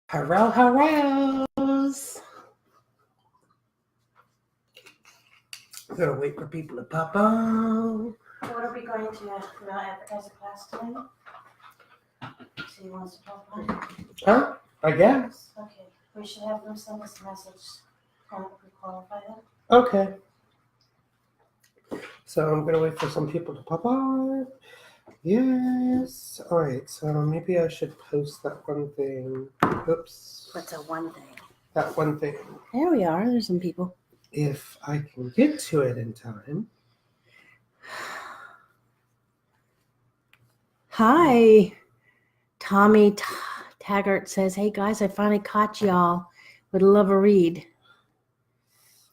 Hello, hellos. I'm gonna wait for people to pop up. What are we going to not advertise a class today? So he wants to pop on? Huh? I guess. Okay, we should have them send us a message, kind of pre-qualify them. Okay. So I'm gonna wait for some people to pop up. Yes. All right. So maybe I should post that one thing. Oops. What's a one thing? That one thing. There we are. There's some people. If I can get to it in time. Hi. Tommy Taggart says, hey guys, I finally caught y'all. Would love a read.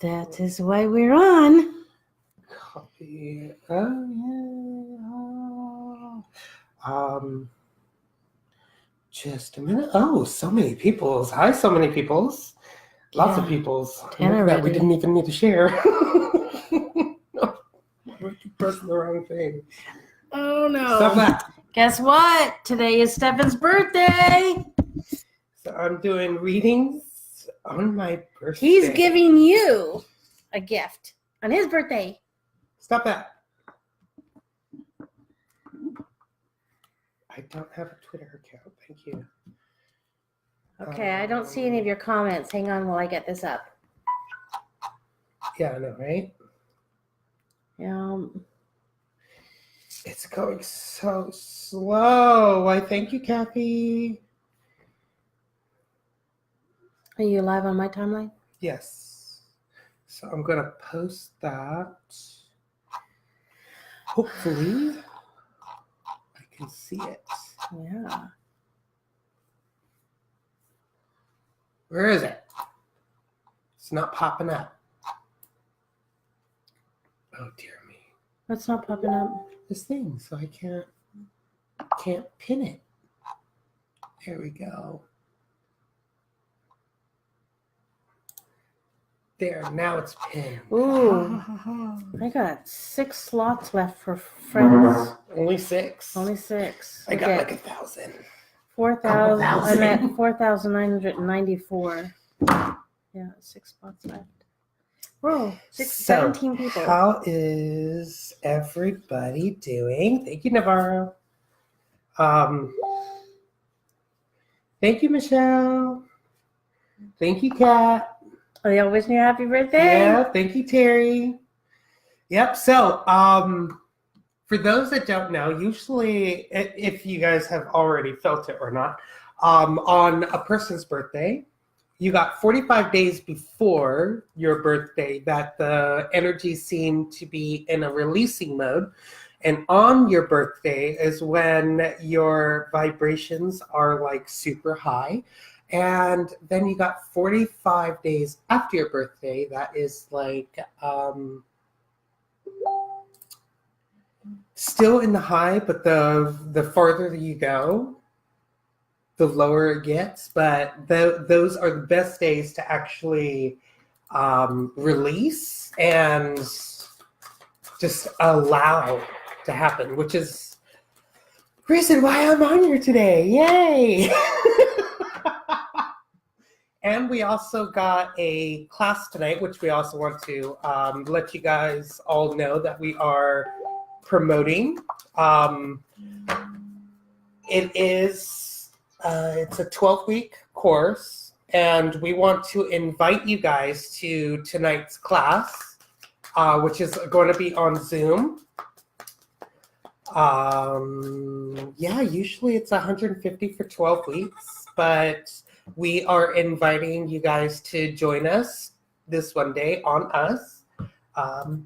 That is why we're on. Copy. Oh yeah. Just a minute. Oh, so many peoples. Hi, so many peoples. Lots of peoples. That we didn't even need to share. We're pressing the wrong thing. Oh no. Stop that. Guess what? Today is Stefan's birthday. So I'm doing readings on my birthday. He's giving you a gift on his birthday. Stop that. I don't have a Twitter account. Thank you. Okay, I don't see any of your comments. Hang on while I get this up. Yeah, I know, right? It's going so slow. Why, thank you, Kathy. Are you live on my timeline? Yes. So I'm going to post that. Hopefully, I can see it. Yeah. Where is it? It's not popping up. Oh, dear me. What's not popping up? This thing, so I can't pin it. There we go. There, now it's pinned. Ooh. I got 6 slots left for friends. Only 6? Only 6. I got like 1,000. 4,000. I'm at 4,994. Yeah, 6 spots left. Whoa, 17 people. How is everybody doing? Thank you, Navarro. Thank you, Michelle. Thank you, Kat. Are y'all wishing you a happy birthday? Yeah, thank you, Terry. Yep. So, for those that don't know, usually, if you guys have already felt it or not, on a person's birthday, you got 45 days before your birthday that the energies seem to be in a releasing mode. And on your birthday is when your vibrations are like super high. And then you got 45 days after your birthday that is like still in the high, but the farther you go, the lower it gets. But those are the best days to actually release and just allow to happen, which is the reason why I'm on here today. Yay! And we also got a class tonight, which we also want to let you guys all know that we are promoting. It's a 12-week course, and we want to invite you guys to tonight's class, which is going to be on Zoom. Yeah, usually it's $150 for 12 weeks, but we are inviting you guys to join us this one day on us. To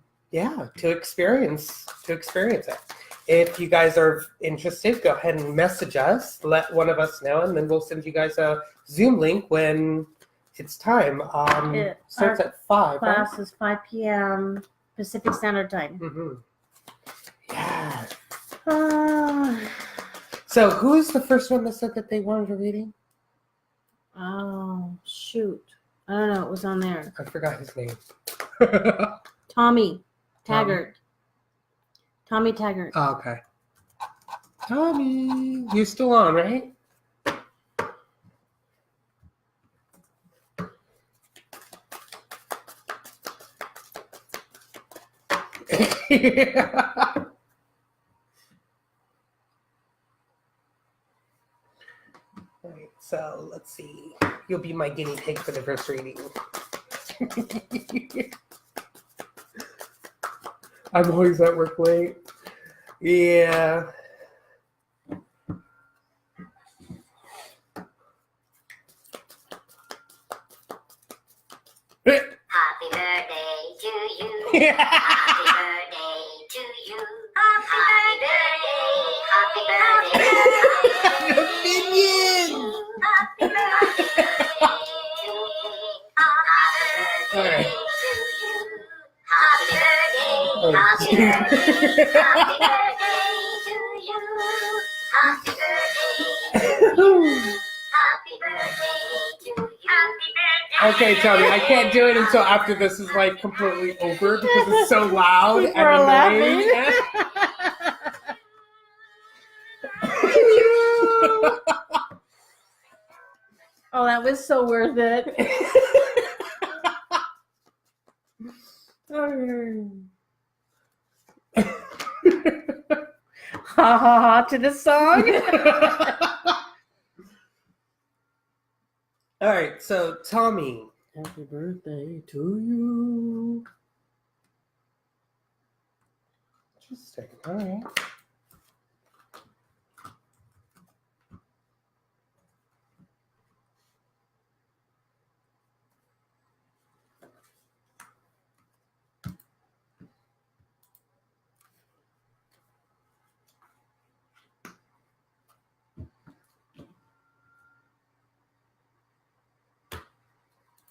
experience it. If you guys are interested, go ahead and message us. Let one of us know, and then we'll send you guys a Zoom link when it's time. Starts at 5. Class right? is 5 p.m. Pacific Standard Time. Mm-hmm. Yeah. Uh, So who is the first one that said that they wanted a reading? Oh, shoot. I don't know. It was on there. I forgot his name. Tommy Taggart. Tommy Taggart. Oh, okay. Tommy, you're still on, right? All right, so let's see. You'll be my guinea pig for the first reading. I'm always at work late. Yeah. Happy birthday to you. Happy birthday to you. Happy birthday. Happy birthday. The minion! Happy birthday to you. Happy birthday Alright. to you. Happy birthday. Oh, Happy dear. birthday. Happy birthday to you. Happy birthday to you. Happy birthday to you. Happy birthday. Okay, Tommy, I can't do it until after this is like completely over because it's so loud People and are annoying. Oh, that was so worth it. Ha ha ha to the song. All right, so Tommy, happy birthday to you. Interesting. All right.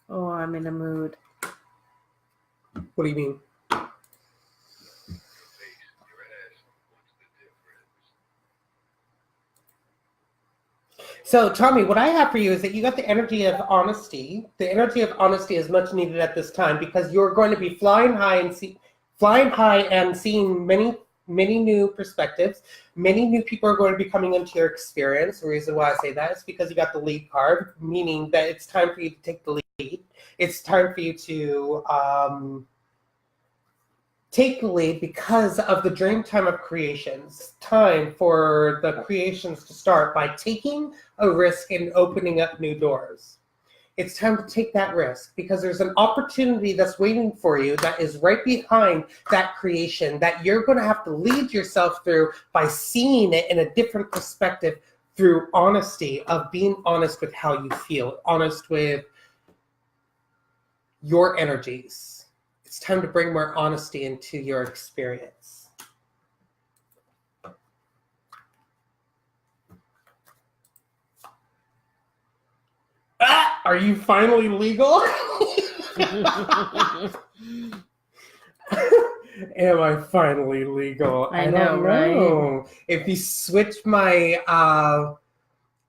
Oh, I'm in a mood. What do you mean? So, Tommy, what I have for you is that you got the energy of honesty. The energy of honesty is much needed at this time because you're going to be flying high and seeing many new perspectives. Many new people are going to be coming into your experience. The reason why I say that is because you got the lead card, meaning that it's time for you to take the lead. It's time for you to take the lead because of the dream time of creations. Time for the creations to start by taking a risk and opening up new doors. It's time to take that risk because there's an opportunity that's waiting for you that is right behind that creation that you're going to have to lead yourself through by seeing it in a different perspective through honesty, of being honest with how you feel, honest with your energies. It's time to bring more honesty into your experience. Ah, are you finally legal? Am I finally legal? I don't know, right? know. If you switch my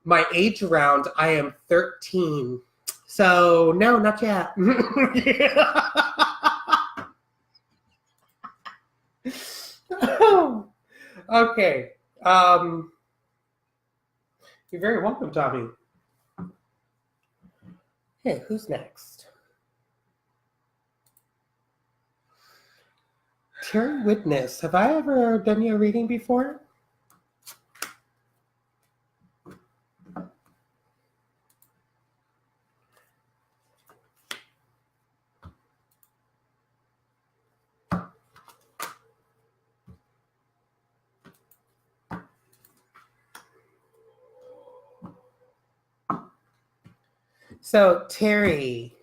my age around, I am 13. So no, not yet. Okay. You're very welcome, Tommy. Hey, who's next? Terry Witness. Have I ever done your reading before? So, Terry,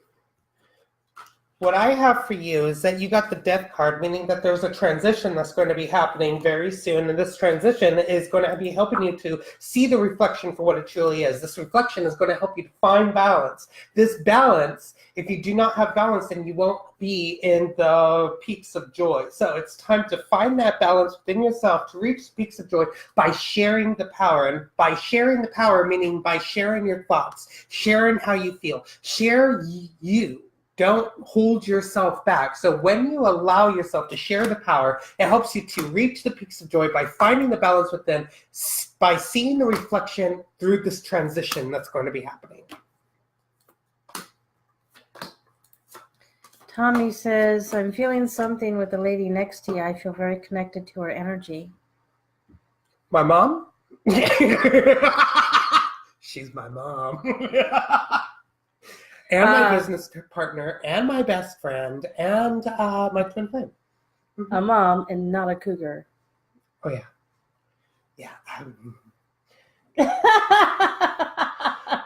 what I have for you is that you got the death card, meaning that there's a transition that's going to be happening very soon. And this transition is going to be helping you to see the reflection for what it truly is. This reflection is going to help you to find balance. This balance, if you do not have balance, then you won't be in the peaks of joy. So it's time to find that balance within yourself to reach peaks of joy by sharing the power. And by sharing the power, meaning by sharing your thoughts, sharing how you feel, share you. Don't hold yourself back. So when you allow yourself to share the power, it helps you to reach the peaks of joy by finding the balance within, by seeing the reflection through this transition that's going to be happening. Tommy says, I'm feeling something with the lady next to you. I feel very connected to her energy. My mom? She's my mom. And my business partner, and my best friend, and my twin flame. A mom and not a cougar. Oh, yeah. Yeah.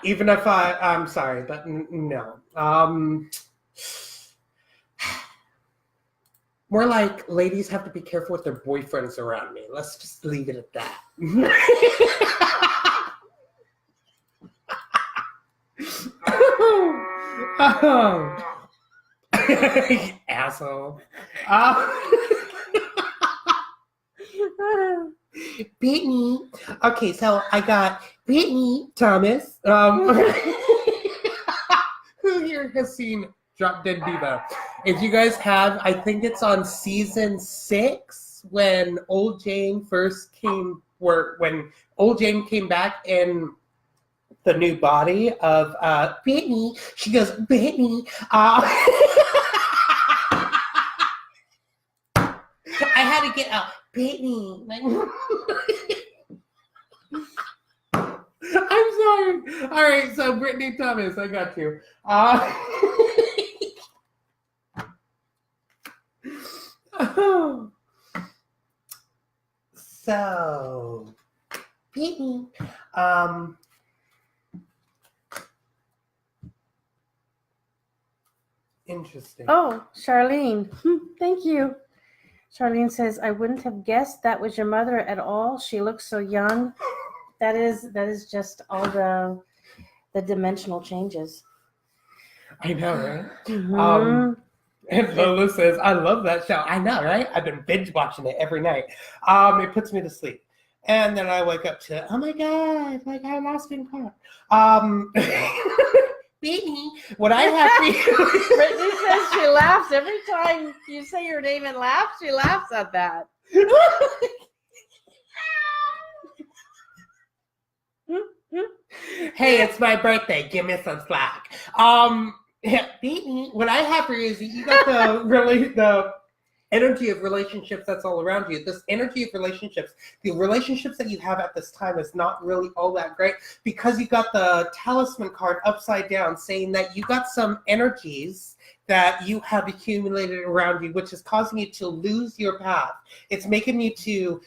Even if I'm sorry, but no. More like ladies have to be careful with their boyfriends around me. Let's just leave it at that. Oh. Asshole. Brittany. Okay, so I got Brittany Thomas. Who here has seen Drop Dead Diva? If you guys have, I think it's on season 6 when Old Jane first came, when Old Jane came back in the new body of Brittany. She goes, Brittany. I had to get out, Brittany. I'm sorry. All right, so Brittany Thomas, I got you. So, Brittany, interesting. Oh, Charlene. Thank you. Charlene says, I wouldn't have guessed that was your mother at all. She looks so young. That is just all the dimensional changes. I know, right? Mhm. And Lola says, I love that show. I know, right? I've been binge watching it every night. It puts me to sleep. And then I wake up to, oh my God, like I lost in part. Baby, what I have for you. Brittany says she laughs every time you say your name and laughs. She laughs at that. Hey, it's my birthday. Give me some slack. Baby, what I have for you is you got the energy of relationships that's all around you. This energy of relationships, the relationships that you have at this time is not really all that great because you got the talisman card upside down saying that you got some energies that you have accumulated around you, which is causing you to lose your path. It's making you to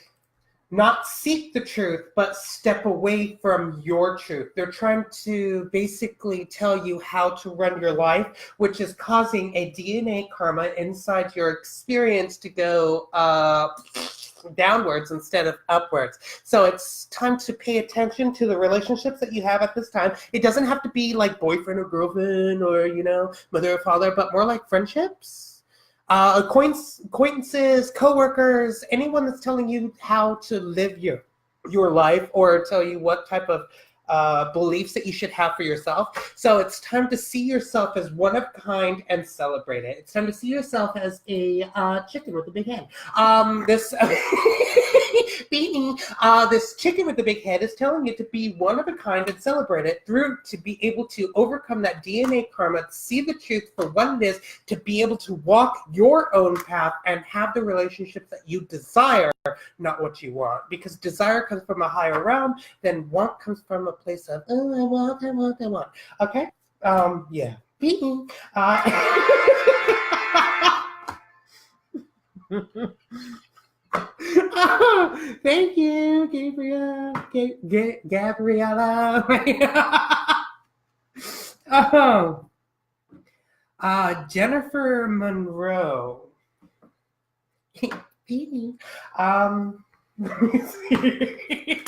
not seek the truth, but step away from your truth. They're trying to basically tell you how to run your life, which is causing a DNA karma inside your experience to go downwards instead of upwards. So it's time to pay attention to the relationships that you have at this time. It doesn't have to be like boyfriend or girlfriend or, mother or father, but more like friendships. Acquaintances, coworkers, anyone that's telling you how to live your life or tell you what type of beliefs that you should have for yourself. So it's time to see yourself as one of a kind and celebrate it. It's time to see yourself as a chicken with a big head. This this chicken with the big head is telling you to be one of a kind and celebrate it to be able to overcome that DNA karma, to see the truth for what it is, to be able to walk your own path and have the relationships that you desire, not what you want. Because desire comes from a higher realm, then want comes from a place of, oh, I want. Okay? Yeah. Thank you, Gabriella. Jennifer Monroe. Let me see.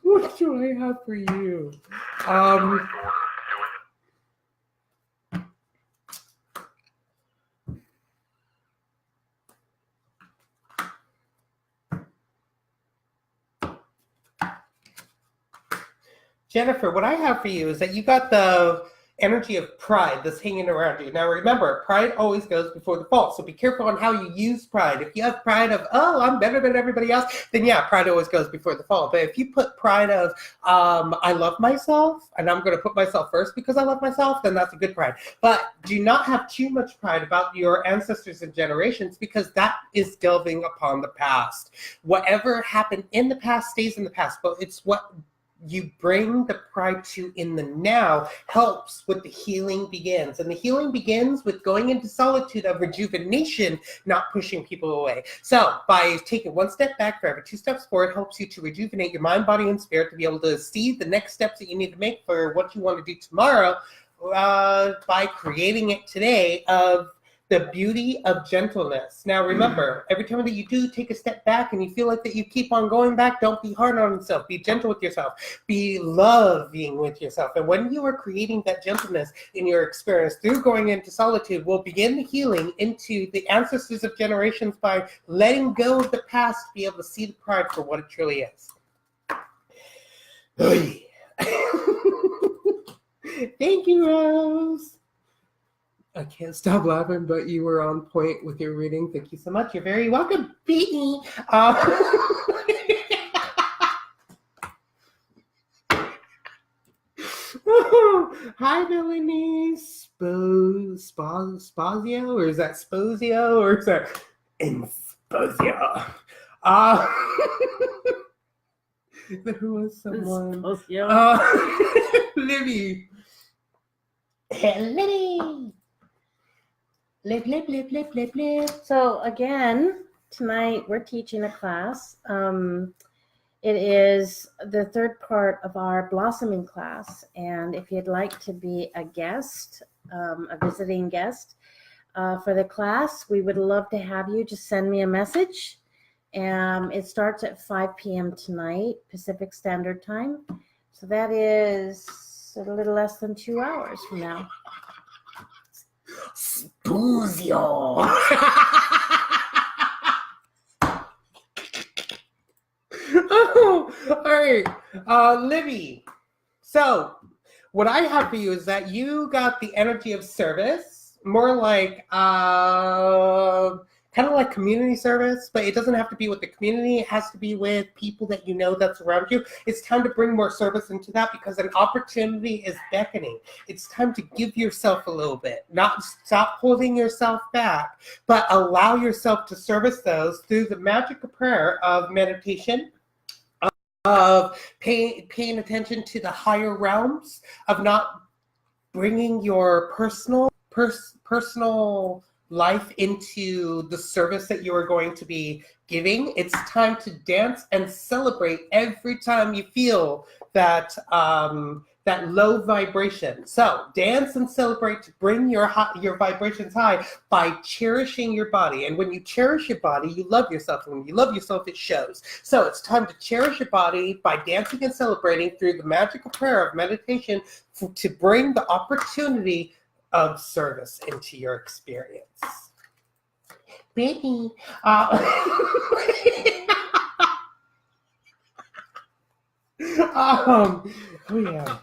What do I have for you? Jennifer, what I have for you is that you got energy of pride that's hanging around you. Now remember, pride always goes before the fall. So be careful on how you use pride. If you have pride of, oh, I'm better than everybody else, then yeah, pride always goes before the fall. But if you put pride of, I love myself and I'm going to put myself first because I love myself, then that's a good pride. But do not have too much pride about your ancestors and generations, because that is delving upon the past. Whatever happened in the past stays in the past, but it's what you bring the pride to in the now helps with the healing begins. And the healing begins with going into solitude of rejuvenation, not pushing people away. So by taking one step back for every 2 steps forward helps you to rejuvenate your mind, body, and spirit to be able to see the next steps that you need to make for what you want to do tomorrow, by creating it today of the beauty of gentleness. Now remember, every time that you do take a step back and you feel like that you keep on going back, don't be hard on yourself. Be gentle with yourself. Be loving with yourself. And when you are creating that gentleness in your experience through going into solitude, we'll begin the healing into the ancestors of generations by letting go of the past to be able to see the pride for what it truly is. Thank you, Rose. I can't stop laughing, but you were on point with your reading. Thank you so much. You're very welcome, Beanie. Hi, Melanie. Spazio? Or is that Sposio? Or is that Insposio? There was someone. Libby. Hey, Libby. Lip, lip, lip, lip, lip, lip. So again, tonight we're teaching a class. It is the 3rd part of our blossoming class. And if you'd like to be a guest, a visiting guest for the class, we would love to have you. Just send me a message. It starts at 5 p.m. tonight, Pacific Standard Time. So that is a little less than 2 hours from now. Spuzio. Oh, all right, Libby. So what I have for you is that you got the energy of service, more like kind of like community service, but it doesn't have to be with the community. It has to be with people that you know that's around you. It's time to bring more service into that because an opportunity is beckoning. It's time to give yourself a little bit, not stop holding yourself back, but allow yourself to service those through the magic of prayer, of meditation, of paying attention to the higher realms, of not bringing your personal life into the service that you are going to be giving. It's time to dance and celebrate every time you feel that that low vibration. So dance and celebrate to bring your vibrations high by cherishing your body. And when you cherish your body, you love yourself. And when you love yourself, it shows. So it's time to cherish your body by dancing and celebrating through the magical prayer of meditation to bring the opportunity of service into your experience. Baby. Oh yeah.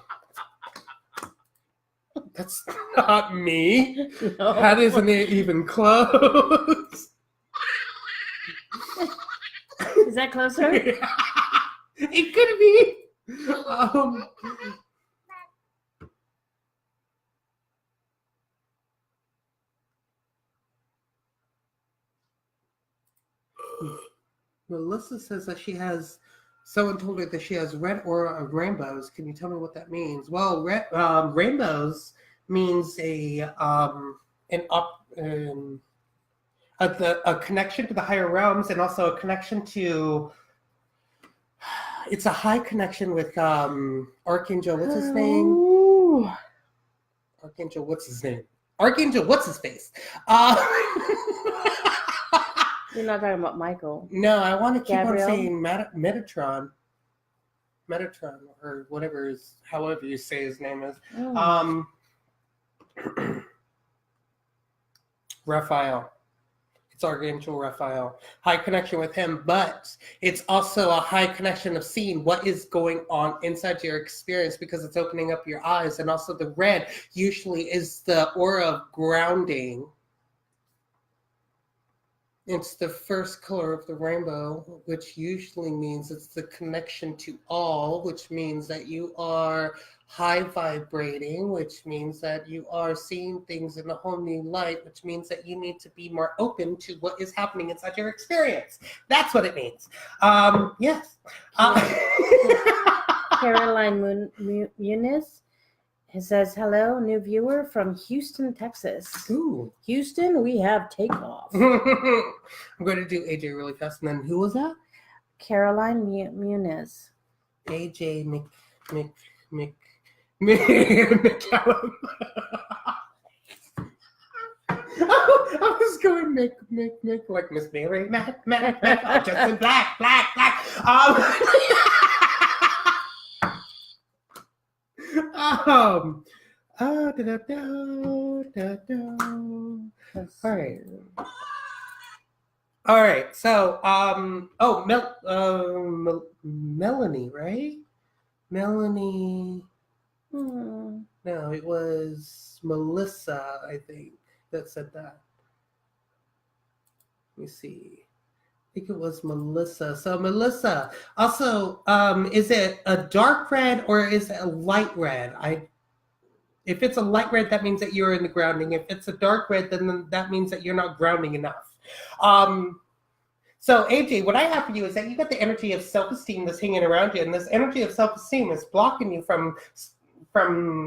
That's not me. No. That isn't it even close. Is that closer? It could be. Melissa says that she has, someone told her that she has red aura of rainbows. Can you tell me what that means? Well, rainbows means a connection to the higher realms, and also a connection to, it's a high connection with Archangel, what's his name? Ooh. Archangel, what's his name? Archangel, what's his face? You're not talking about Michael. No, I want to keep Gabriel? on saying Metatron, or whatever is, however you say his name is. Oh. Raphael. It's Archangel Raphael. High connection with him, but it's also a high connection of seeing what is going on inside your experience because it's opening up your eyes. And also the red usually is the aura of grounding. It's the first color of the rainbow, which usually means it's the connection to all, which means that you are high vibrating, which means that you are seeing things in a whole new light, which means that you need to be more open to what is happening inside your experience. That's what it means. Yes. Caroline Muniz. It says, hello, new viewer from Houston, Texas. Ooh. Houston, we have takeoff. I'm going to do AJ really fast. And then who was that? Caroline Muniz. AJ McCallum. I was going Mick, like Miss Mary, Mac, just in black. All right. So, Melanie, right? Melanie. No, it was Melissa, I think, that said that. Let me see. I think it was Melissa. So Melissa, also, is it a dark red or is it a light red? If it's a light red, that means that you're in the grounding. If it's a dark red, then that means that you're not grounding enough. So AJ, what I have for you is that you got the energy of self-esteem that's hanging around you, and this energy of self-esteem is blocking you from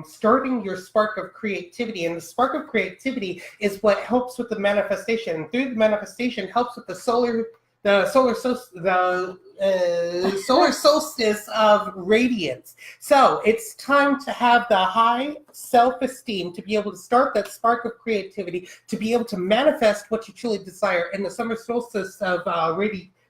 starting your spark of creativity. And the spark of creativity is what helps with the manifestation. And through the manifestation, helps with the solar solstice of radiance. So it's time to have the high self-esteem to be able to start that spark of creativity, to be able to manifest what you truly desire in the summer solstice of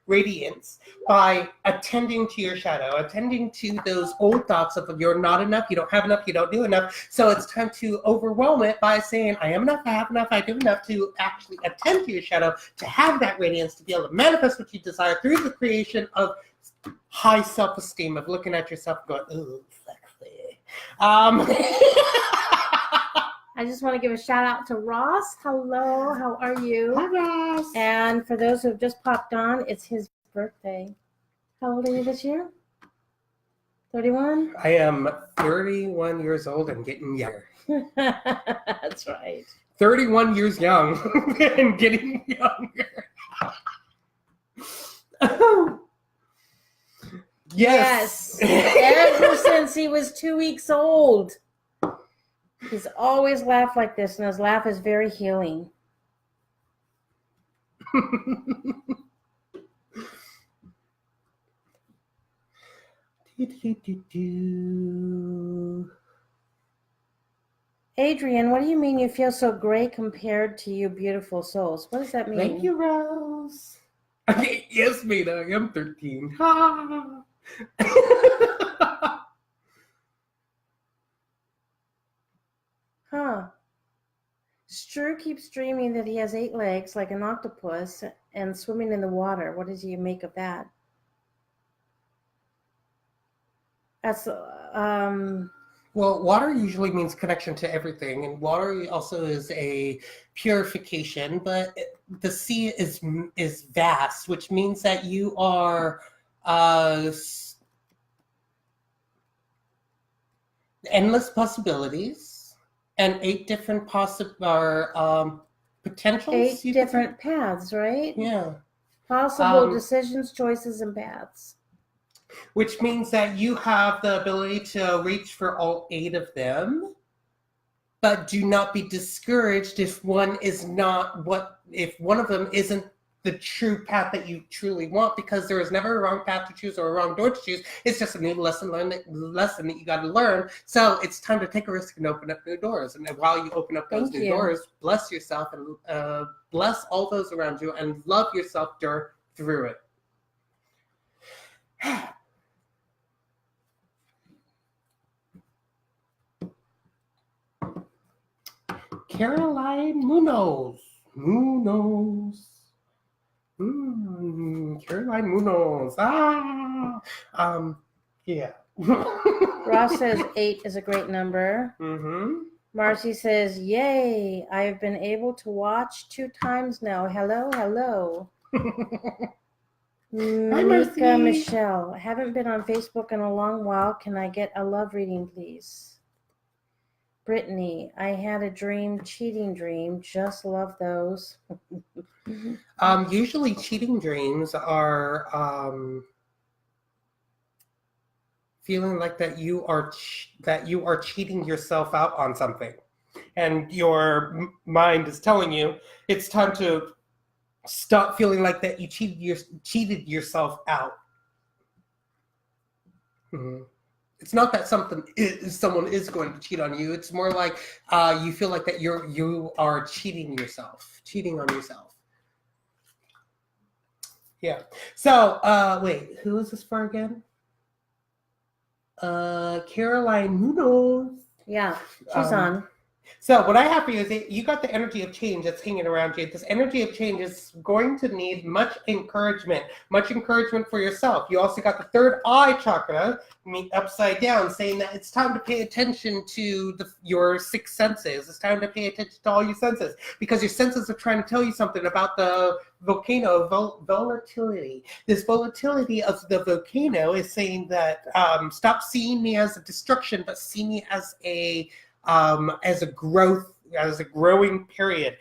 radiance by attending to your shadow, attending to those old thoughts of you're not enough, you don't have enough, you don't do enough. So it's time to overwhelm it by saying, I am enough, I have enough, I do enough, to actually attend to your shadow, to have that radiance, to be able to manifest what you desire through the creation of high self-esteem, of looking at yourself and going, ooh, sexy. I just want to give a shout out to Ross. Hello, how are you? Hi, Ross. And for those who have just popped on, it's his birthday. How old are you this year? 31? I am 31 years old and getting younger. That's right. 31 years young and getting younger. Yes. Ever since he was 2 weeks old. He's always laughed like this, and his laugh is very healing. Adrian, what do you mean you feel so gray compared to you beautiful souls? What does that mean? Thank you, Rose. Yes, mate, I am 13. Huh. Stru keeps dreaming that he has 8 legs like an octopus and swimming in the water. What does he make of that? That's Well, water usually means connection to everything, and water also is a purification, but the sea is vast, which means that you are endless possibilities and 8 different potentials. 8 different paths, right? Yeah. Possible decisions, choices, and paths. Which means that you have the ability to reach for all 8 of them, but do not be discouraged if one of them isn't the true path that you truly want, because there is never a wrong path to choose or a wrong door to choose. It's just a new lesson that you got to learn. So it's time to take a risk and open up new doors. And while you open up those new doors, bless yourself and bless all those around you, and love yourself through it. Caroline Munoz. Caroline Munoz. Yeah. Ross says 8 is a great number. Mm-hmm. Marcy says, yay, I have been able to watch 2 times now. Hello, hello. Hi, Mika Marcy. Michelle, I haven't been on Facebook in a long while. Can I get a love reading, please? Brittany, I had a dream, cheating dream. Just love those. Usually cheating dreams are feeling like that you are cheating yourself out on something, and your mind is telling you it's time to stop feeling like that you cheated yourself out. Mm-hmm. It's not that someone is going to cheat on you. It's more like you feel like that you are cheating on yourself. Yeah. So wait, who is this for again? Caroline Munoz. Yeah, she's on. So what I have for you is that you got the energy of change that's hanging around you. This energy of change is going to need much encouragement for yourself. You also got the third eye chakra upside down, saying that it's time to pay attention to your 6 senses. It's time to pay attention to all your senses, because your senses are trying to tell you something about the volcano volatility. This volatility of the volcano is saying that stop seeing me as a destruction, but see me as a growing period.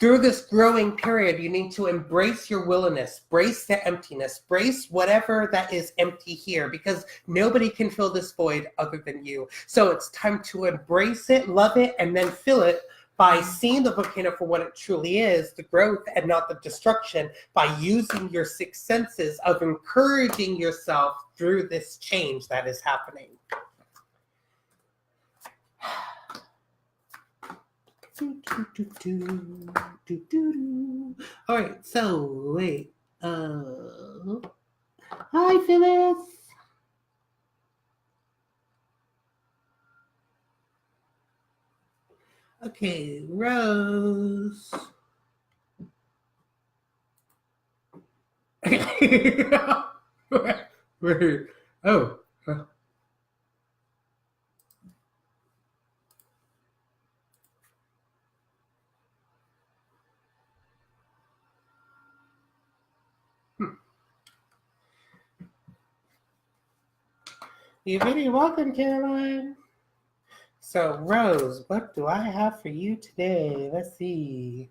Through this growing period, you need to embrace your willingness, brace the emptiness, brace whatever that is empty here, because nobody can fill this void other than you. So it's time to embrace it, love it, and then fill it by seeing the volcano for what it truly is, the growth and not the destruction, by using your 6 senses of encouraging yourself through this change that is happening. All right, so wait. Hi, Phyllis. Okay, Rose. Wait. Oh. You're very welcome, Caroline. So, Rose, what do I have for you today? Let's see.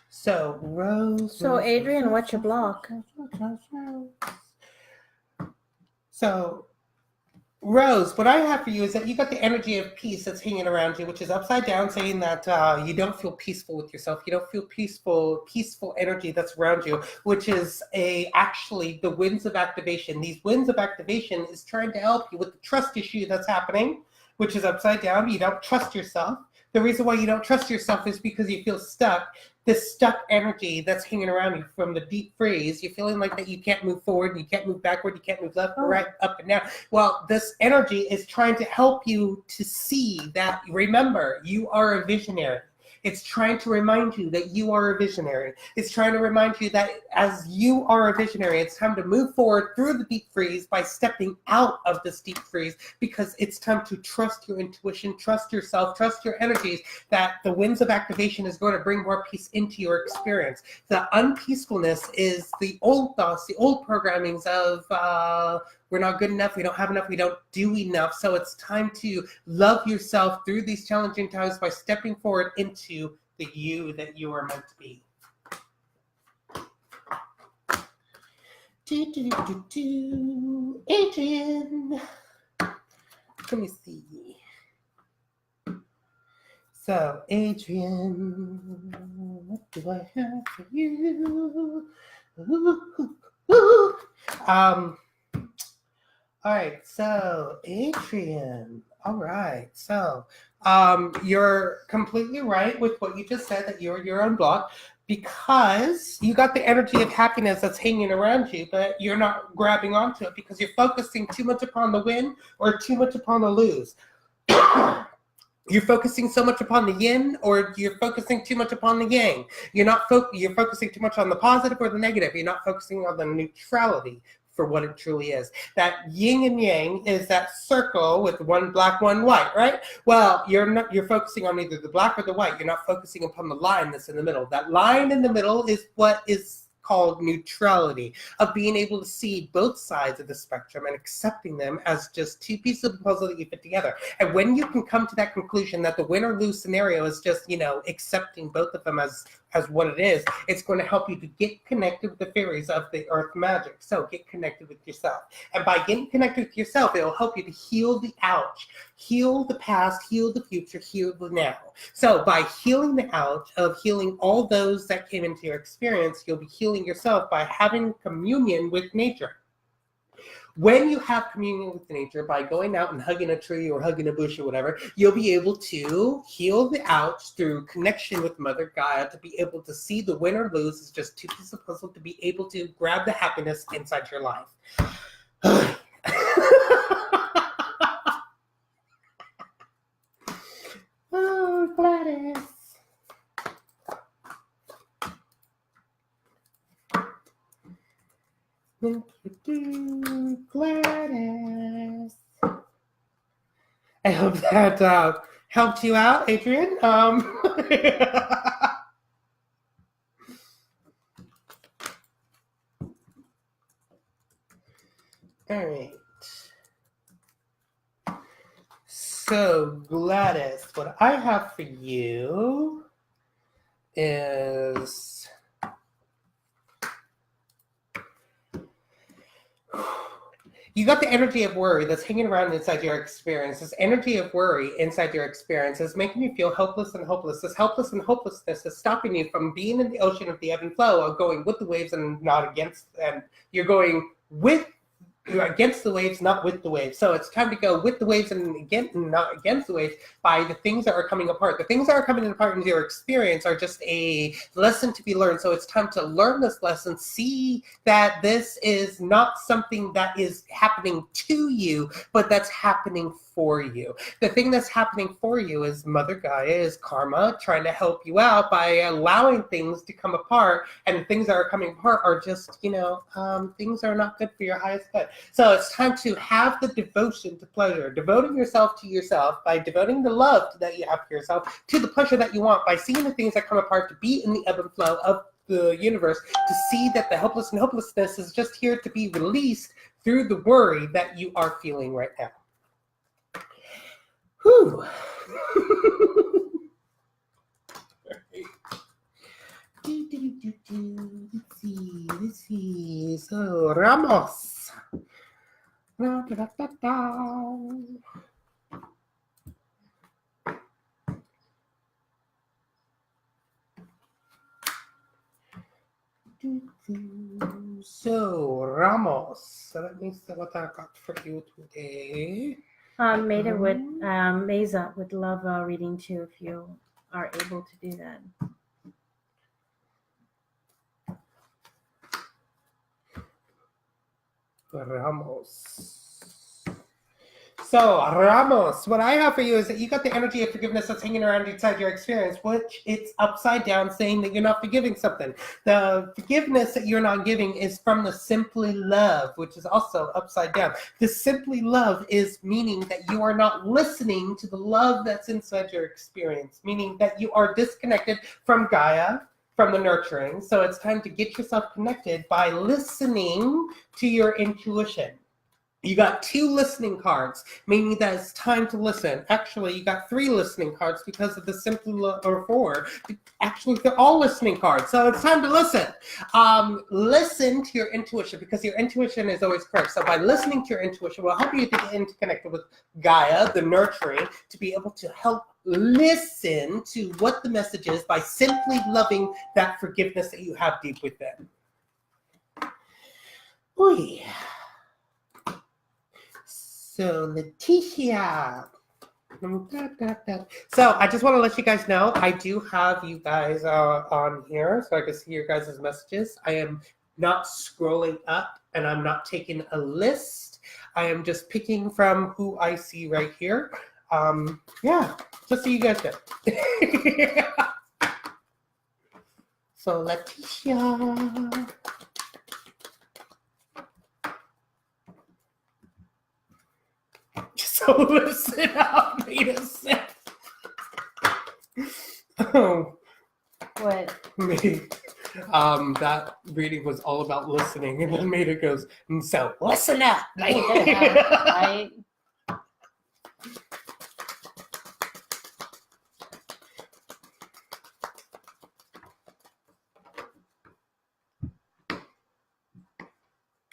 So, Rose. So, Adrian, what's your block? So, Rose, what I have for you is that you got the energy of peace that's hanging around you, which is upside down, saying that you don't feel peaceful with yourself. You don't feel peaceful energy that's around you, which is actually the winds of activation. These winds of activation is trying to help you with the trust issue that's happening, which is upside down. You don't trust yourself. The reason why you don't trust yourself is because you feel stuck. This stuck energy that's hanging around you from the deep freeze, you're feeling like that you can't move forward, you can't move backward, you can't move left or right, up and down. Well, this energy is trying to help you to see that, remember, you are a visionary. It's trying to remind you that you are a visionary. It's trying to remind you that as you are a visionary, it's time to move forward through the deep freeze by stepping out of this deep freeze, because it's time to trust your intuition, trust yourself, trust your energies, that the winds of activation is going to bring more peace into your experience. The unpeacefulness is the old thoughts, the old programmings of we're not good enough, we don't have enough, we don't do enough. So it's time to love yourself through these challenging times by stepping forward into the you that you are meant to be. Adrian. Let me see. So, Adrian, what do I have for you? All right, so Adrian. All right, so you're completely right with what you just said, that you're your own block. because you got the energy of happiness that's hanging around you, but you're not grabbing onto it because you're focusing too much upon the win or too much upon the lose. You're focusing so much upon the yin, or you're focusing too much upon the yang. You're focusing too much on the positive or the negative. You're not focusing on the neutrality for what it truly is. That yin and yang is that circle with one black, one white, right? Well, you're focusing on either the black or the white. You're not focusing upon the line that's in the middle. That line in the middle is what is called neutrality, of being able to see both sides of the spectrum and accepting them as just two pieces of the puzzle that you fit together. And when you can come to that conclusion that the win or lose scenario is just, accepting both of them as what it is, it's going to help you to get connected with the fairies of the earth magic. So get connected with yourself. And by getting connected with yourself, it'll help you to heal the ouch, heal the past, heal the future, heal the now. So by healing the ouch, of healing all those that came into your experience, you'll be healing yourself by having communion with nature. When you have communion with nature, by going out and hugging a tree or hugging a bush or whatever, you'll be able to heal the ouch through connection with Mother Gaia, to be able to see the win or lose as just two pieces of puzzle, to be able to grab the happiness inside your life. Oh, Gladys. Thank you, Gladys. I hope that helped you out, Adrian. All right. So, Gladys, what I have for you is... You got the energy of worry that's hanging around inside your experience. This energy of worry inside your experience is making you feel helpless and hopeless. This helpless and hopelessness is stopping you from being in the ocean of the ebb and flow, of going with the waves and not against them. You're going you're against the waves, not with the waves. So it's time to go with the waves and not against the waves, by the things that are coming apart. The things that are coming apart in your experience are just a lesson to be learned. So it's time to learn this lesson, see that this is not something that is happening to you, but that's happening for you. The thing that's happening for you is Mother Gaia, is karma, trying to help you out by allowing things to come apart, and the things that are coming apart are just, things are not good for your highest good. So it's time to have the devotion to pleasure, devoting yourself to yourself by devoting the love that you have for yourself to the pleasure that you want, by seeing the things that come apart, to be in the ebb and flow of the universe, to see that the helpless and hopelessness is just here to be released through the worry that you are feeling right now. Whew. Let's see. So, Ramos. So, Ramos. So let me see what I got for you today. Mesa would love a reading too, if you are able to do that. Ramos. So, Ramos, what I have for you is that you got the energy of forgiveness that's hanging around inside your experience, which it's upside down, saying that you're not forgiving something. The forgiveness that you're not giving is from the simply love, which is also upside down. The simply love is meaning that you are not listening to the love that's inside your experience, meaning that you are disconnected from Gaia, from the nurturing. So it's time to get yourself connected by listening to your intuition. You got 2 listening cards, meaning that it's time to listen. Actually, you got 3 listening cards because of the simply or 4. Actually, they're all listening cards. So it's time to listen. Listen to your intuition, because your intuition is always correct. So by listening to your intuition will help you to get interconnected with Gaia, the nurturing, to be able to help listen to what the message is by simply loving that forgiveness that you have deep within. Oy. So, Leticia. So I just want to let you guys know I do have you guys on here so I can see your guys' messages. I am not scrolling up and I'm not taking a list. I am just picking from who I see right here. Yeah, just so you guys know. So Leticia. So listen up, made a sense. Oh, What? me. That reading was all about listening, and then Maida goes, so listen up. Like, Right?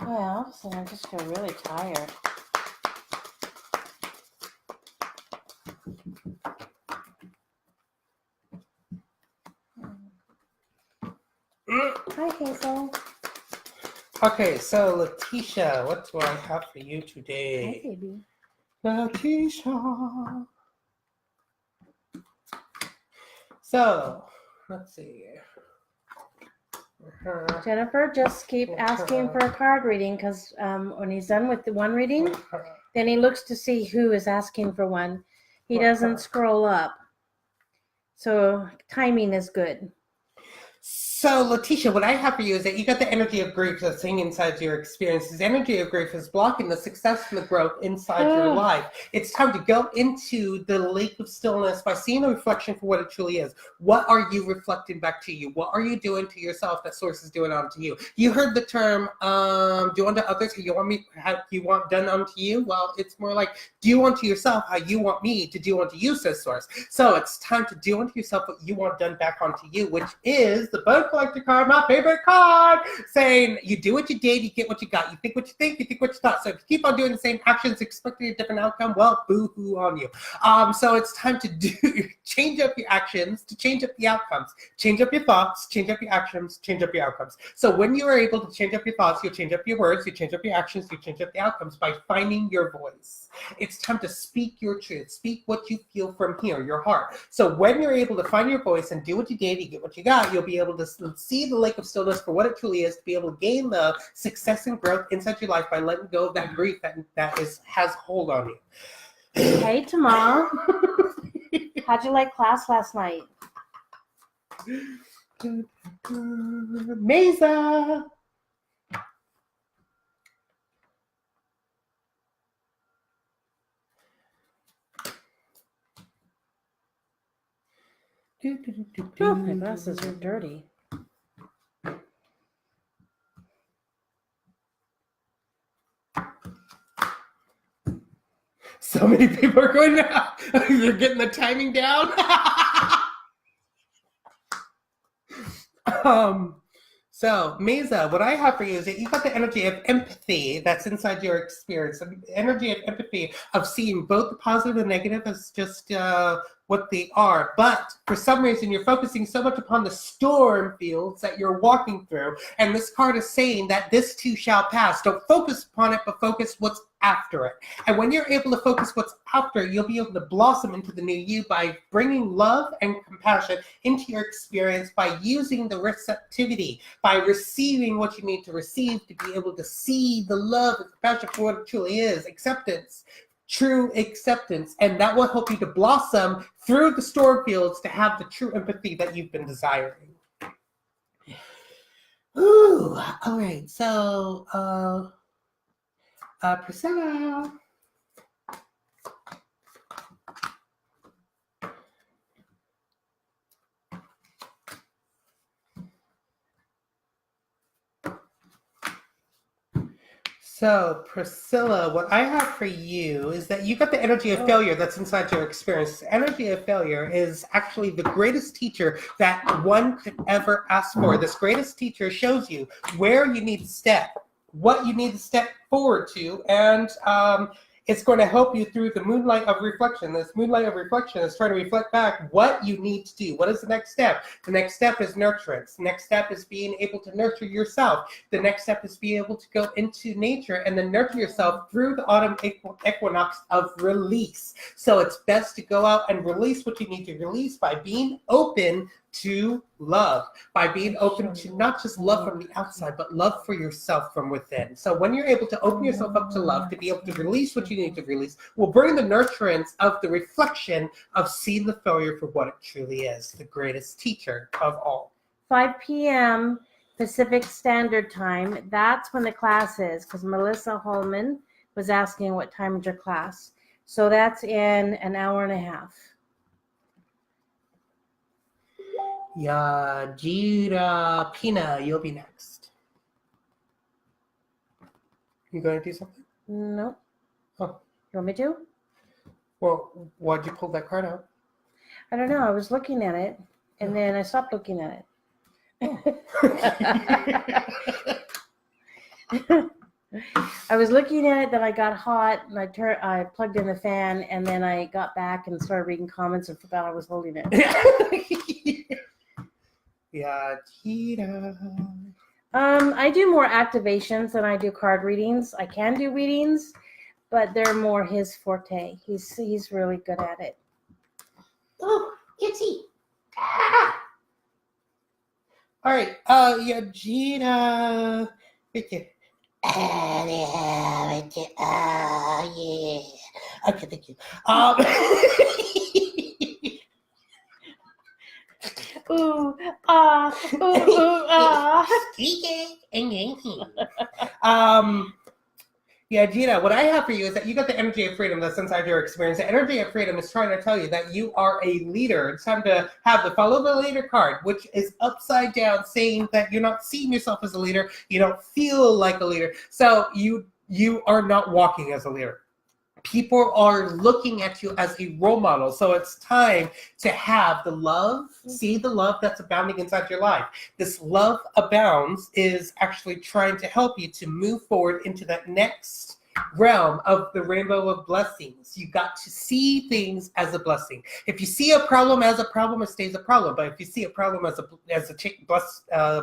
Well, all of a sudden I just feel really tired. Hi, Hazel. Okay, so Leticia, what do I have for you Hi, today? baby. Leticia. So, let's see. Jennifer, just keep asking for a card reading because when he's done with the one reading, then he looks to see who is asking for one. He doesn't scroll up. So timing is good. So, Leticia, what I have for you is that you got the energy of grief that's hanging inside your experiences. Energy of grief is blocking the success and the growth inside your life. It's time to go into the lake of stillness by seeing the reflection for what it truly is. What are you reflecting back to you? What are you doing to yourself that Source is doing onto you? You heard the term, do unto others how you want done unto you? Well, it's more like, do unto yourself how you want me to do unto you, says Source. So it's time to do unto yourself what you want done back onto you, which is the Bud Collector card, my favorite card, saying you do what you did, you get what you got. You think what you think what you thought. So if you keep on doing the same actions, expecting a different outcome, well, boo-hoo on you. So it's time to change up your actions to change up the outcomes. Change up your thoughts, change up your actions, change up your outcomes. So when you are able to change up your thoughts, you'll change up your words, you change up your actions, you change up the outcomes by finding your voice. It's time to speak your truth. Speak what you feel from here, your heart. So when you're able to find your voice and do what you gave, you get what you got, you'll be able to see the lake of stillness for what it truly is, to be able to gain the success and growth inside your life by letting go of that grief that has hold on you. Hey, Tamal. How'd you like class last night? Mesa. Oh, my glasses are dirty. So many people are going now. You're getting the timing down. So, Mesa, what I have for you is that you got the energy of empathy that's inside your experience, the energy of empathy of seeing both the positive and negative as just what they are. But for some reason, you're focusing so much upon the storm fields that you're walking through. And this card is saying that this too shall pass. Don't focus upon it, but focus what's after it. And when you're able to focus what's after it, you'll be able to blossom into the new you by bringing love and compassion into your experience, by using the receptivity, by receiving what you need to receive to be able to see the love and compassion for what it truly is. Acceptance. True acceptance, and that will help you to blossom through the storm fields to have the true empathy that you've been desiring. Ooh, all right. So, Priscilla. So, Priscilla, what I have for you is that you got the energy of failure that's inside your experience. The energy of failure is actually the greatest teacher that one could ever ask for. This greatest teacher shows you where you need to step, what you need to step forward to, and It's going to help you through the moonlight of reflection. This moonlight of reflection is trying to reflect back what you need to do. What is the next step? The next step is nurturance. The next step is being able to nurture yourself. The next step is being able to go into nature and then nurture yourself through the autumn equinox of release. So it's best to go out and release what you need to release by being open to love, by being open to not just love from the outside, but love for yourself from within. So when you're able to open yourself up to love, to be able to release what you need to release, will bring the nurturance of the reflection of seeing the failure for what it truly is, the greatest teacher of all. 5 p.m. Pacific Standard Time. That's when the class is, because Melissa Holman was asking what time is your class. So that's in an hour and a half. Yajira Pina, you'll be next. You going to do something? No. Oh. You want me to? Well, why'd you pull that card out? I don't know. I was looking at it, and then I stopped looking at it. I was looking at it, then I got hot, and I plugged in the fan, and then I got back and started reading comments and forgot I was holding it. Yeah, Tita. I do more activations than I do card readings. I can do readings, but they're more his forte. He's really good at it. Oh, Itsy. All right, Yajira. Okay. Yeah. Okay, thank you. Ooh, ah, ooh, ooh, ah. Yeah, Gina, what I have for you is that you got the energy of freedom that's inside your experience. The energy of freedom is trying to tell you that you are a leader. It's time to have the follow the leader card, which is upside down, saying that you're not seeing yourself as a leader. You don't feel like a leader. So you are not walking as a leader. People are looking at you as a role model. So it's time to have the love, see the love that's abounding inside your life. This love abounds is actually trying to help you to move forward into that next realm of the rainbow of blessings. You got to see things as a blessing. If you see a problem as a problem, it stays a problem. But if you see a problem as a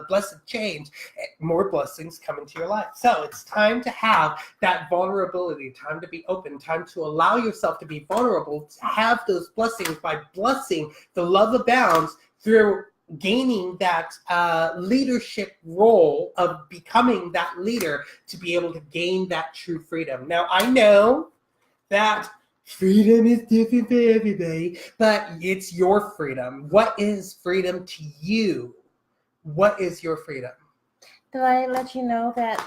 blessed change, more blessings come into your life. So it's time to have that vulnerability, time to be open, time to allow yourself to be vulnerable, to have those blessings by blessing the love abounds through gaining that leadership role of becoming that leader to be able to gain that true freedom. Now, I know that freedom is different for everybody, but it's your freedom. What is freedom to you? What is your freedom? Did I let you know that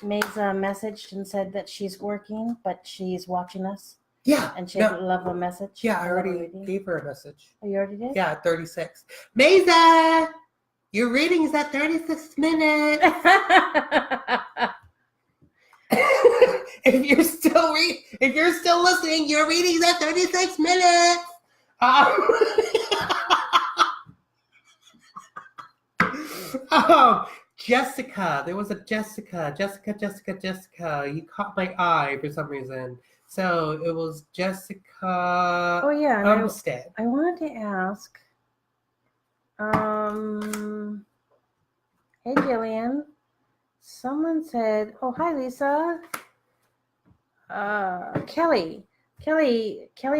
May's messaged and said that she's working, but she's watching us? Yeah. And she would love a message. Yeah, I already gave her a message. Oh, you already did? Yeah, 36. Mesa, your reading is at 36 minutes. If you're still listening, your reading's at 36 minutes. Jessica, there was a Jessica. You caught my eye for some reason. So it was Jessica. Oh yeah, Umstead. I wanted to ask. Hey Jillian, someone said, "Oh hi Lisa." Kelly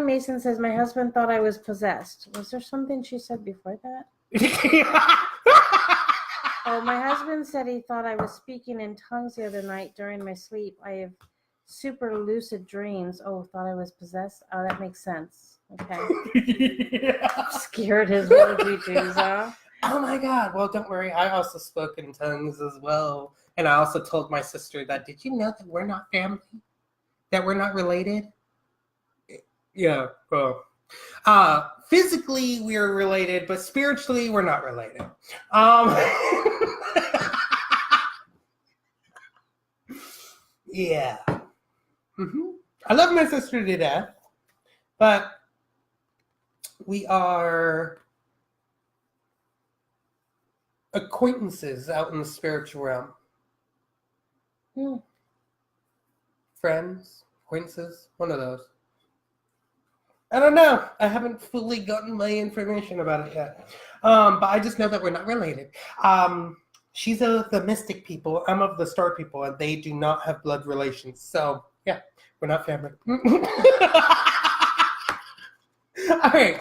Mason says my husband thought I was possessed. Was there something she said before that? Oh, my husband said he thought I was speaking in tongues the other night during my sleep. I have super lucid dreams. Oh, thought I was possessed? Oh, that makes sense. Okay. Scared his little tutus, huh? Oh my God. Well, don't worry. I also spoke in tongues as well. And I also told my sister that, did you know that we're not family? That we're not related? Yeah. Well, physically we're related, but spiritually we're not related. Yeah. I love my sister to death, but we are acquaintances out in the spiritual realm. friends, acquaintances, one of those. I don't know. I haven't fully gotten my information about it yet. But I just know that we're not related. She's of the mystic people. I'm of the star people, and they do not have blood relations. So, yeah, we're not family. All right.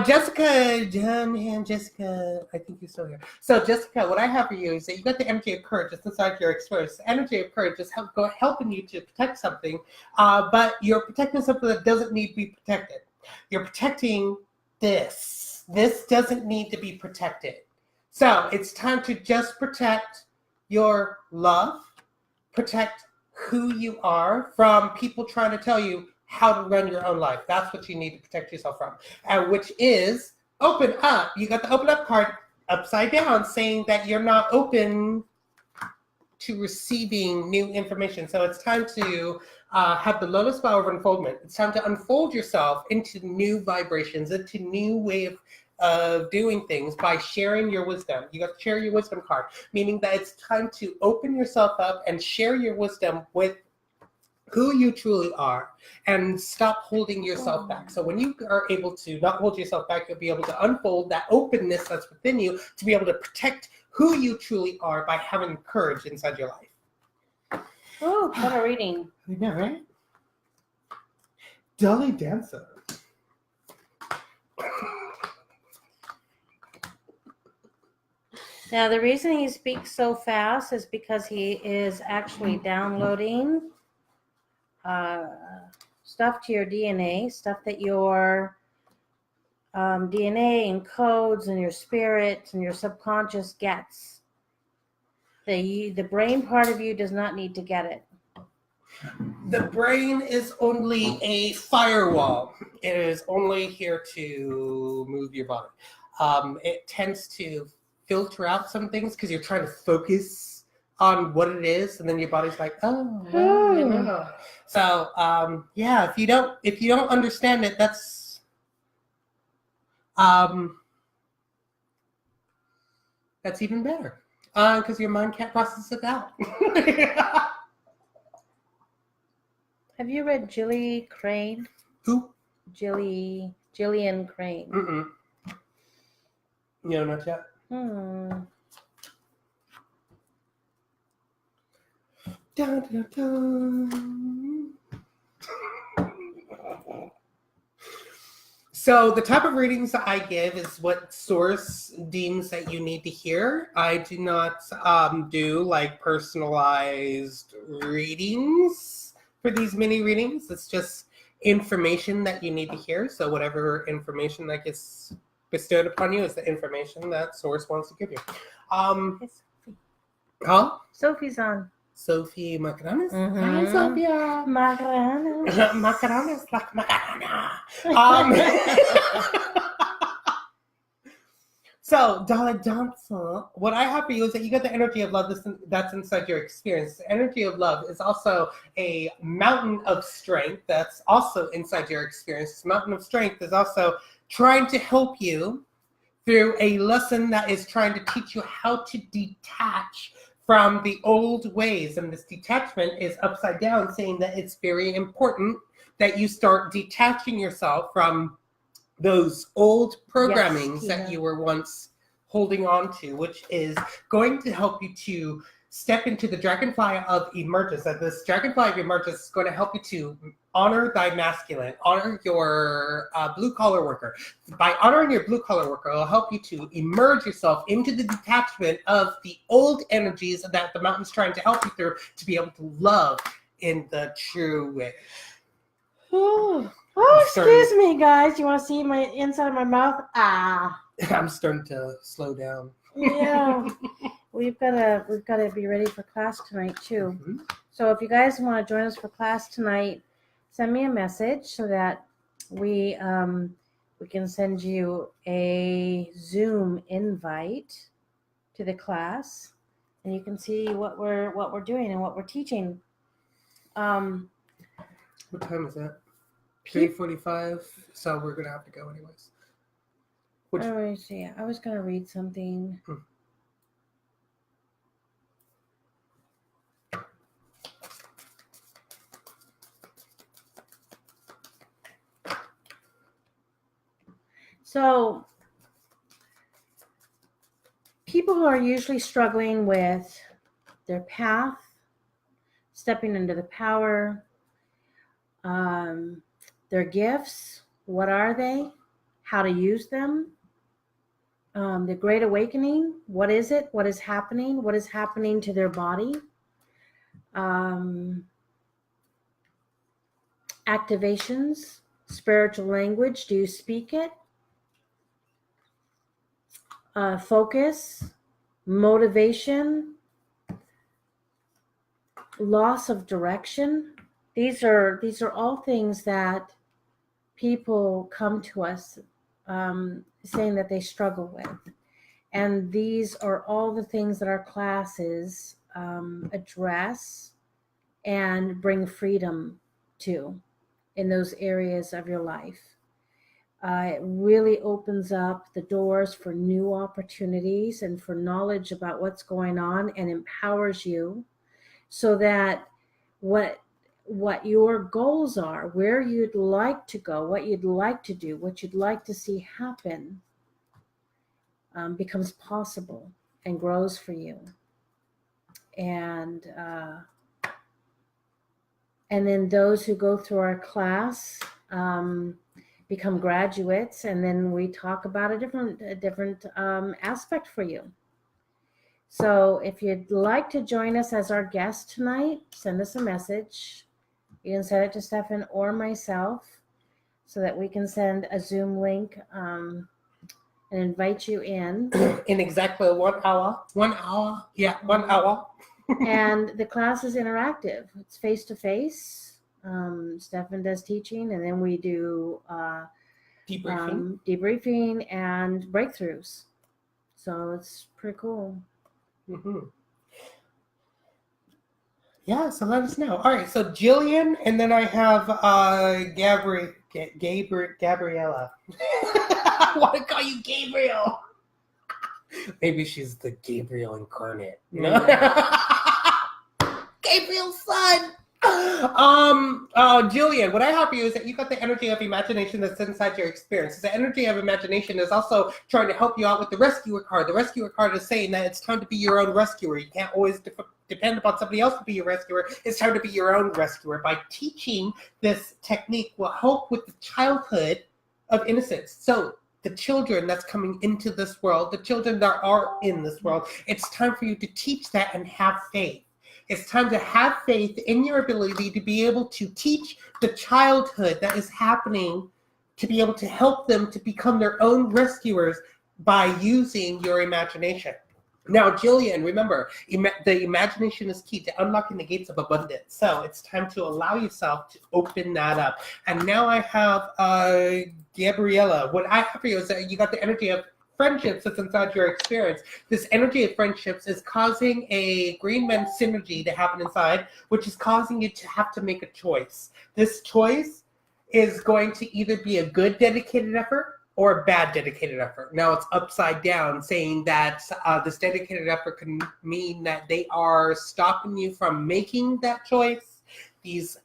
Jessica, Jessica, I think you're still here. So, Jessica, what I have for you is that you got the energy of courage just inside your experience. The energy of courage is helping you to protect something, but you're protecting something that doesn't need to be protected. You're protecting this. This doesn't need to be protected. So it's time to just protect your love, protect who you are from people trying to tell you how to run your own life. That's what you need to protect yourself from. And which is open up. You got the open up card upside down saying that you're not open to receiving new information. So it's time to have the lotus flower of unfoldment. It's time to unfold yourself into new vibrations, into new way of doing things by sharing your wisdom. You got to share your wisdom card, meaning that it's time to open yourself up and share your wisdom with who you truly are and stop holding yourself back. So when you are able to not hold yourself back, you'll be able to unfold that openness that's within you to be able to protect who you truly are by having courage inside your life. Oh, what a reading. I know, right? Dolly Dancer. Now, the reason he speaks so fast is because he is actually downloading stuff to your DNA, stuff that your DNA encodes and your spirit and your subconscious gets. The brain part of you does not need to get it. The brain is only a firewall. It is only here to move your body. It tends to filter out some things because you're trying to focus on what it is, and then your body's like, oh, well, you know. So yeah, if you don't understand it, that's even better because your mind can't process it out. Have you read Gilly Crane? Who? Gillian Crane. Mm-mm. No, not yet. Dun, dun, dun. So the type of readings that I give is what source deems that you need to hear. I do not do like personalized readings for these mini readings. It's just information that you need to hear. So whatever information that gets bestowed upon you is the information that source wants to give you. It's Sophie. Huh? Sophie's on. Sophie Macaranas? Mhm. Hi, Sophia. Macarena. Macaranas like Macarena. So, Dolly Johnson, what I have for you is that you get the energy of love that's inside your experience. The energy of love is also a mountain of strength that's also inside your experience. This mountain of strength is also trying to help you through a lesson that is trying to teach you how to detach from the old ways. And this detachment is upside down, saying that it's very important that you start detaching yourself from those old programmings that you were once holding on to, which is going to help you to step into the dragonfly of emergence. And this dragonfly of emergence is going to help you to honor thy masculine, honor your blue collar worker. By honoring your blue collar worker, it'll help you to emerge yourself into the detachment of the old energies that the mountain's trying to help you through to be able to love in the true way. Oh, excuse me, guys. You want to see my inside of my mouth? I'm starting to slow down. Yeah. We've got to be ready for class tonight too. Mm-hmm. So if you guys want to join us for class tonight, send me a message so that we can send you a Zoom invite to the class, and you can see what we're doing and what we're teaching. What time is that? 3:45. So we're gonna have to go anyways. Let me see. I was gonna read something. So people are usually struggling with their path, stepping into the power, their gifts. What are they? How to use them? The Great Awakening. What is it? What is happening? What is happening to their body? Activations, spiritual language. Do you speak it? Focus, motivation, loss of direction. These are all things that people come to us saying that they struggle with. And these are all the things that our classes address and bring freedom to in those areas of your life. It really opens up the doors for new opportunities and for knowledge about what's going on, and empowers you so that what your goals are, where you'd like to go, what you'd like to do, what you'd like to see happen, becomes possible and grows for you. And then those who go through our class become graduates, and then we talk about a different aspect for you. So if you'd like to join us as our guest tonight, send us a message. You can send it to Stefan or myself so that we can send a Zoom link and invite you in. In exactly 1 hour. 1 hour. Yeah, 1 hour. And the class is interactive. It's face-to-face. Stefan does teaching, and then we do debriefing and breakthroughs. So it's pretty cool. Mm-hmm. Yeah, so let us know. All right, so Jillian, and then I have Gabriella. I want to call you Gabriel. Maybe she's the Gabriel incarnate. Gabriel's son. Jillian, what I have for you is that you got the energy of imagination that's inside your experience. The energy of imagination is also trying to help you out with the rescuer card. The rescuer card is saying that it's time to be your own rescuer. You can't always depend upon somebody else to be your rescuer. It's time to be your own rescuer. By teaching this technique will help with the childhood of innocence. So the children that's coming into this world, the children that are in this world, it's time for you to teach that and have faith. It's time to have faith in your ability to be able to teach the childhood that is happening, to be able to help them to become their own rescuers by using your imagination. Now, Jillian, remember, the imagination is key to unlocking the gates of abundance. So it's time to allow yourself to open that up. And now I have Gabriella. What I have for you is that you got the energy of friendships that's inside your experience. This energy of friendships is causing a green man synergy to happen inside, which is causing you to have to make a choice. This choice is going to either be a good dedicated effort or a bad dedicated effort. Now it's upside down, saying that this dedicated effort can mean that they are stopping you from making that choice. These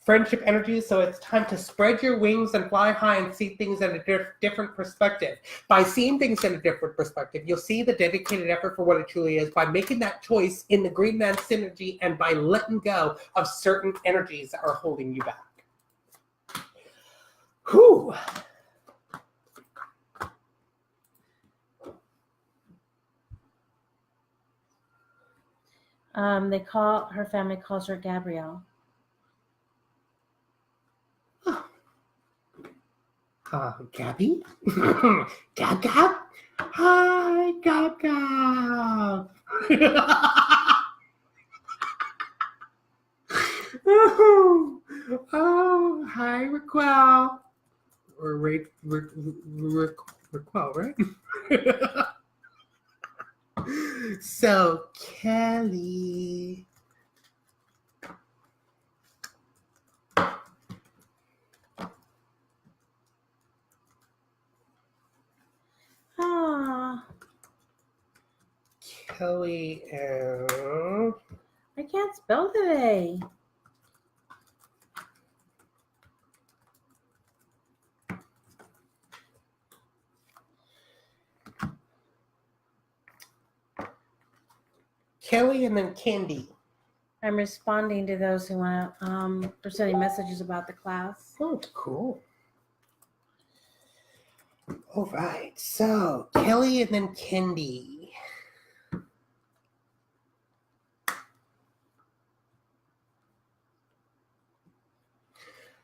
friendship energies, so it's time to spread your wings and fly high and see things in a different perspective. By seeing things in a different perspective, you'll see the dedicated effort for what it truly is by making that choice in the green man synergy and by letting go of certain energies that are holding you back. Whew. Her family calls her Gabrielle. Gabby? Gab Gab? Hi, Gab Gab. Oh, hi, Raquel. Or Raquel, right? So, Kelly. Kelly and... I can't spell today. Kelly, and then Candy. I'm responding to those who want to, are sending messages about the class. Oh, cool. All right, so Kelly and then Candy.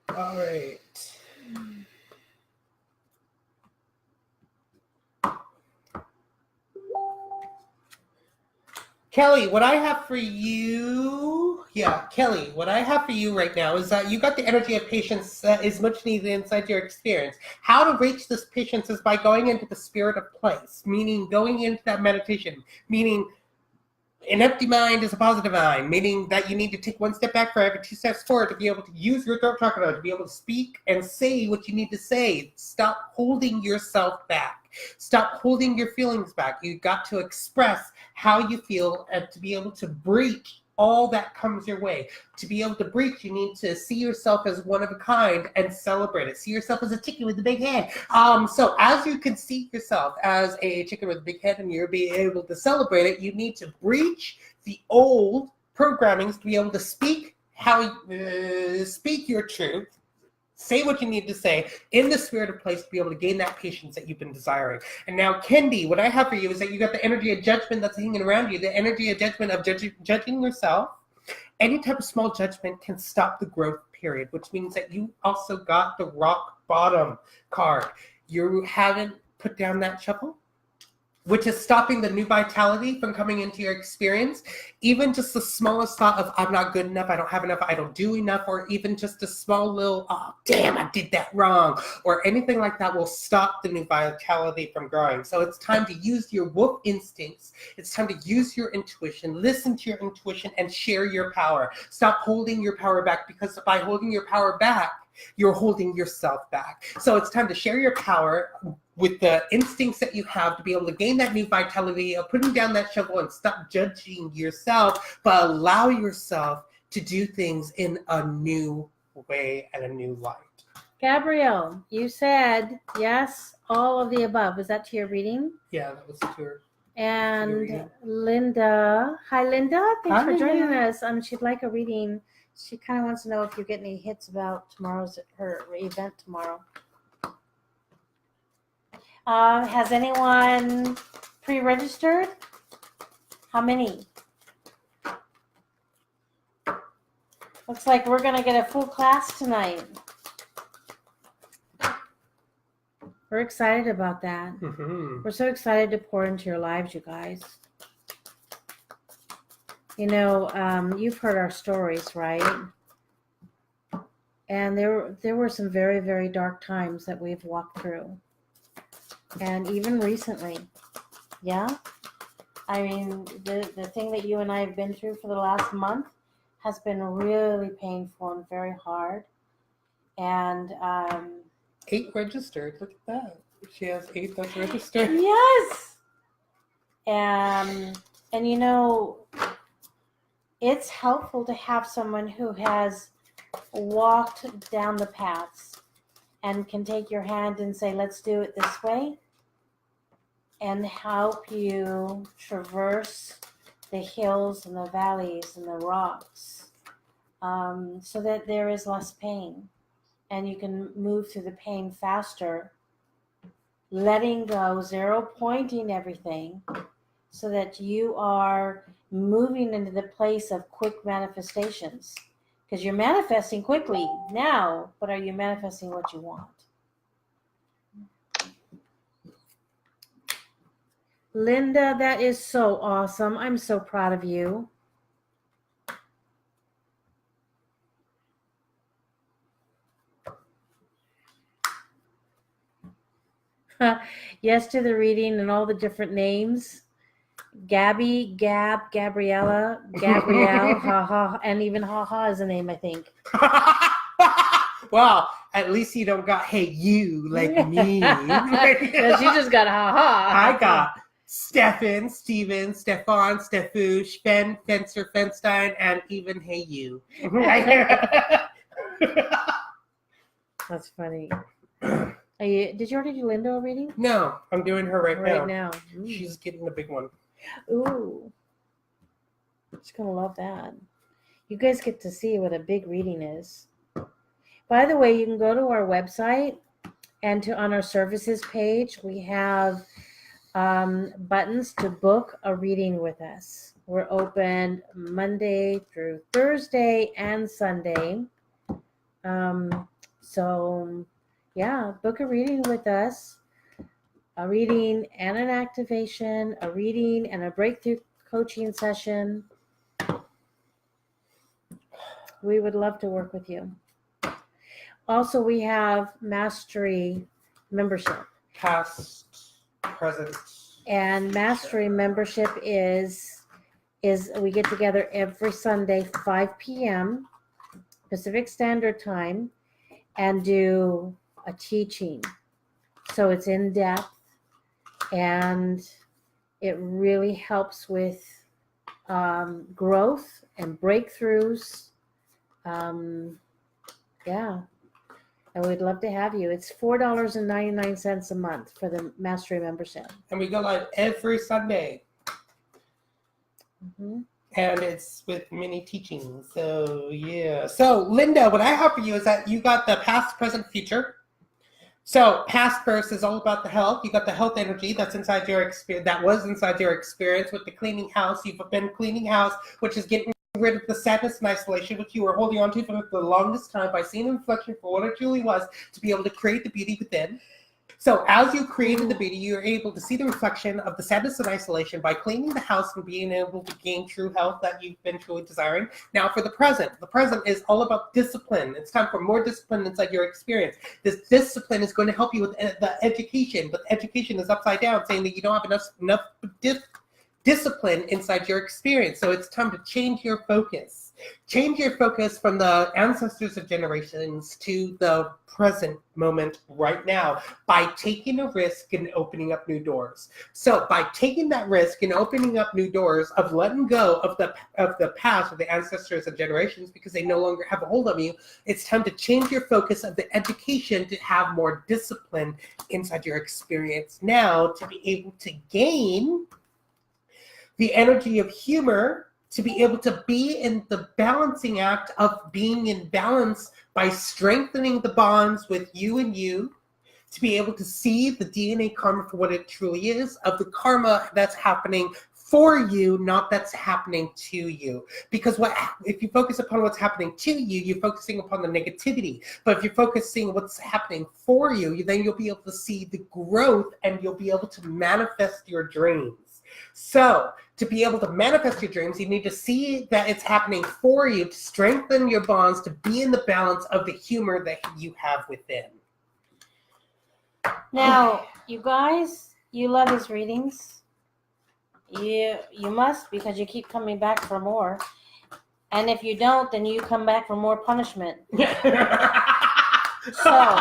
All right. Kelly, what I have for you, Kelly, what I have for you right now is that you got the energy of patience that is much needed inside your experience. How to reach this patience is by going into the spirit of place, meaning going into that meditation, meaning an empty mind is a positive mind, meaning that you need to take one step back for every 2 steps forward to be able to use your throat chakra, to be able to speak and say what you need to say. Stop holding yourself back. Stop holding your feelings back. You've got to express how you feel and to be able to breach all that comes your way. To be able to breach, you need to see yourself as one of a kind and celebrate it. See yourself as a chicken with a big head. So as you can see yourself as a chicken with a big head and you're being able to celebrate it, you need to breach the old programmings to be able to speak speak your truth. Say what you need to say in the spirit of place to be able to gain that patience that you've been desiring. And now, Kendi, what I have for you is that you got the energy of judgment that's hanging around you, the energy of judgment of judging yourself. Any type of small judgment can stop the growth period, which means that you also got the rock bottom card. You haven't put down that shovel, which is stopping the new vitality from coming into your experience. Even just the smallest thought of, I'm not good enough, I don't have enough, I don't do enough, or even just a small little, oh, damn, I did that wrong, or anything like that will stop the new vitality from growing. So it's time to use your wolf instincts. It's time to use your intuition, listen to your intuition, and share your power. Stop holding your power back, because by holding your power back, you're holding yourself back. So it's time to share your power with the instincts that you have to be able to gain that new vitality of putting down that shovel and stop judging yourself, but allow yourself to do things in a new way and a new light. Gabrielle, you said yes, all of the above. Was that to your reading? Yeah, that was your And reading. Linda, hi Linda, thanks Hi, for joining Linda. us. She'd like a reading. She kind of wants to know if you get any hits about her event tomorrow. Has anyone pre-registered? How many? Looks like we're gonna get a full class tonight. We're excited about that. Mm-hmm. We're so excited to pour into your lives, you guys. You know, you've heard our stories, right? And there were some very, very dark times that we've walked through. And even recently, yeah? I mean, the thing that you and I have been through for the last month has been really painful and very hard. And 8 registered. Look at that. She has 8 that's registered. yes. And you know, it's helpful to have someone who has walked down the paths and can take your hand and say, let's do it this way, and help you traverse the hills and the valleys and the rocks, so that there is less pain and you can move through the pain faster, letting go, zero pointing everything, so that you are moving into the place of quick manifestations. Because you're manifesting quickly now, but are you manifesting what you want? Linda, that is so awesome. I'm so proud of you. Yes to the reading and all the different names. Gabby, Gab, Gabriella, Gabrielle, haha, and even haha is a name, I think. Well, at least you don't got hey you like me. Because you just got haha. I got Stefan, Steven, Stefan, Stefu, Sven, Fencer, Fenstein, and even hey you. That's funny. Did you already do Linda a reading? No, I'm doing her right now. Now. She's getting a big one. Ooh. She's going to love that. You guys get to see what a big reading is. By the way, you can go to our website and on our services page, we have buttons to book a reading with us. We're open Monday through Thursday and Sunday. So, yeah, book a reading with us. A reading and an activation, a reading and a breakthrough coaching session. We would love to work with you. Also, we have Mastery membership. Past, present. And Mastery membership is we get together every Sunday, 5 p.m. Pacific Standard Time, and do a teaching. So it's in depth, and it really helps with growth and breakthroughs. Yeah. And we'd love to have you. It's $4.99 a month for the Mastery membership. And we go live every Sunday. Mm-hmm. And it's with many teachings. So, yeah. So, Linda, what I have for you is that you got the past, present, future. So, past first is all about the health. You got the health energy that's inside your experience. That was inside your experience with the cleaning house. You've been cleaning house, which is getting rid of the sadness and isolation, which you were holding on to for the longest time by seeing reflection for what it truly was, to be able to create the beauty within. So as you created the beauty, you're able to see the reflection of the sadness and isolation by cleaning the house and being able to gain true health that you've been truly desiring. Now for the present is all about discipline. It's time for more discipline inside your experience. This discipline is going to help you with the education, but education is upside down, saying that you don't have enough discipline inside your experience. So it's time to change your focus. Change your focus from the ancestors of generations to the present moment right now by taking a risk and opening up new doors. So by taking that risk and opening up new doors of letting go of the past of the ancestors of generations because they no longer have a hold of you, it's time to change your focus of the education to have more discipline inside your experience now to be able to gain the energy of humor, to be able to be in the balancing act of being in balance by strengthening the bonds with you and you, to be able to see the DNA karma for what it truly is, of the karma that's happening for you, not that's happening to you. Because if you focus upon what's happening to you, you're focusing upon the negativity. But if you're focusing what's happening for you, then you'll be able to see the growth and you'll be able to manifest your dreams. So to be able to manifest your dreams, you need to see that it's happening for you, to strengthen your bonds, to be in the balance of the humor that you have within. Now, you guys, you love his readings. You must, because you keep coming back for more. And if you don't, then you come back for more punishment. So,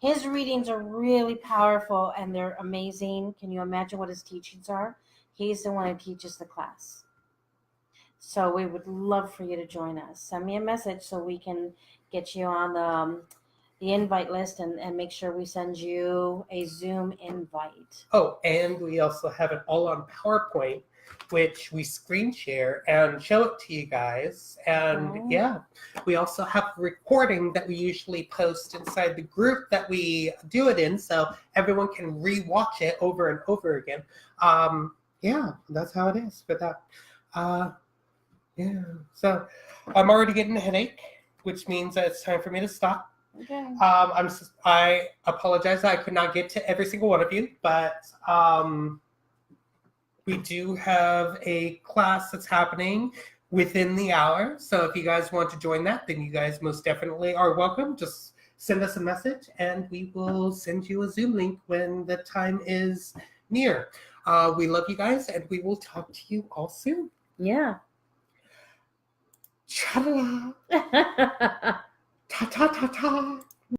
his readings are really powerful and they're amazing. Can you imagine what his teachings are? He's the one who teaches the class. So we would love for you to join us. Send me a message so we can get you on the invite list and make sure we send you a Zoom invite. Oh, and we also have it all on PowerPoint, which we screen share and show it to you guys. And yeah, we also have a recording that we usually post inside the group that we do it in, so everyone can re-watch it over and over again. Yeah, that's how it is for that. Yeah, so I'm already getting a headache, which means that it's time for me to stop. Okay. I apologize that I could not get to every single one of you, but we do have a class that's happening within the hour. So if you guys want to join that, then you guys most definitely are welcome. Just send us a message and we will send you a Zoom link when the time is near. We love you guys and we will talk to you all soon. Yeah. Cha-la. Ta-ta-ta-ta.